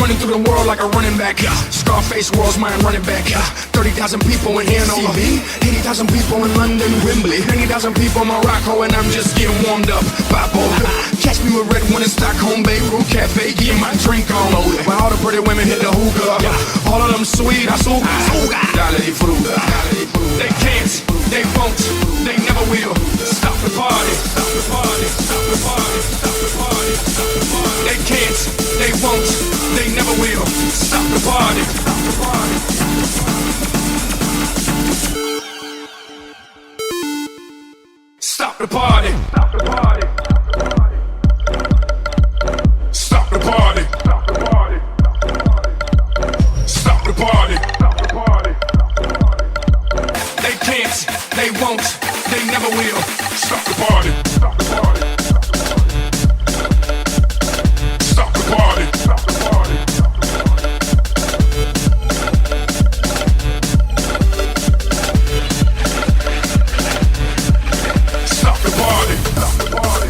running through the world like a running back. Scarface world's mine running back. 30,000 people in here, no me. 80,000 people in London, Wembley. 20,000 people in Morocco, and I'm just getting warmed up. Bible. Catch me with red one in Stockholm, Beirut Cafe, getting my drink on. While all the pretty women hit the hookah. All of them sweet, azúcar. Dale di fruta. They can't, they won't, they never will. Stop the party. Stop the party. Stop the party. Stop the party. Stop the party. They can't, they won't, they never will. Stop the party. Stop the party. Stop the party. Stop the party. Stop the party. Stop the party. Stop the party. Stop the party. They can't, they won't, they never will. Stop the party. Stop the party. Stop the party. Stop the party. Stop the party. Stop the party.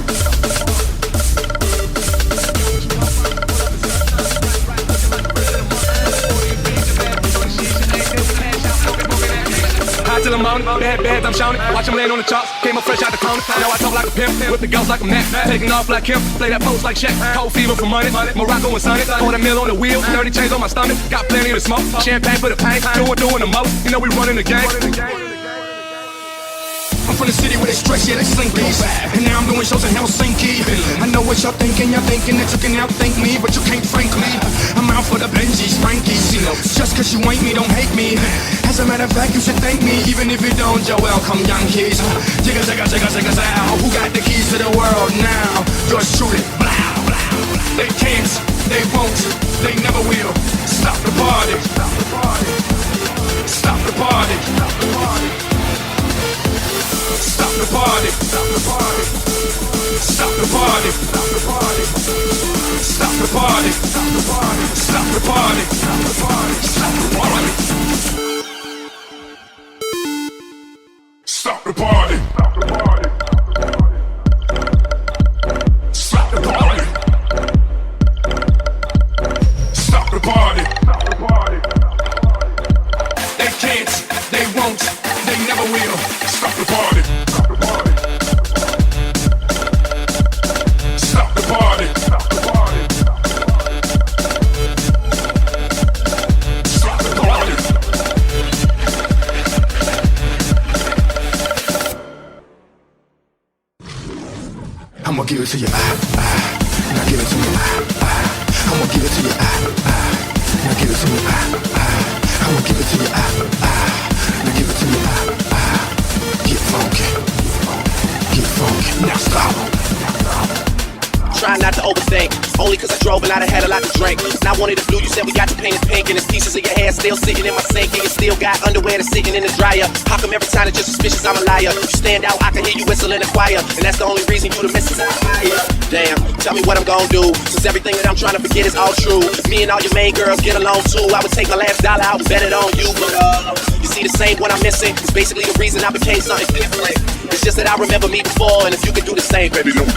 High till I'm on it, bad, I'm shouting. Watch him land on the chops, came up fresh out the corner. Now I talk like a pimp, with the girls like I'm Mac. Taking off like him, play that post like Shaq. Cold fever for money, Morocco and Sunny. Quarter mil on the wheel, 30 chains on my stomach. Got plenty to smoke, champagne for the pain. Doing the most, you know we running the game. I'm from the city where they stretch, yeah, they slinkies. And now I'm doing shows in Helsinki. I know what y'all thinking that you can outthink me, but you can't frankly. I'm out for the Benjis, Frankies. Just cause you ain't me, don't hate me. As a matter of fact, you should thank me. Even if you don't, you're welcome, Yankees. Jigga, jigga, jigga, jigga, jigga. Who got the keys to the world now? Yours truly. Blah, blah, blah. They can't, they won't, they never will. Stop the party. Stop the party. Stop the party. Stop the party. Stop the party. Stop the party. Stop the party. Stop the party. Stop the party. Stop the party. Stop the party. Stop the party. Stop the party. Stop the party. Stop the party. Stop the party. Stop the party. Stop the party. They can't, they won't, they never will. Stop the party. Stop the party. Stop the party. Stop the party. Stop the party. I'ma give it to you, now give it to me, I'ma give it to you, now give it to me, I'ma give it to you, now give it to me, get funky, now stop. Try not to overthink, only cause I drove and I done had a lot to drink. Now wanted the blue, you said we got the paint is pink. And there's pieces of your hair still sitting in my sink. And you still got underwear that's sitting in the dryer. How come every time it's just suspicious I'm a liar? You stand out, I can hear you whistle in the choir. And that's the only reason you the missus I hire. Damn, tell me what I'm gonna do, since everything that I'm trying to forget is all true. Me and all your main girls get along too. I would take my last dollar out and bet it on you. But you see the same one I'm missing, it's basically the reason I became something different. It's just that I remember me before, and if you could do the same, baby, don't.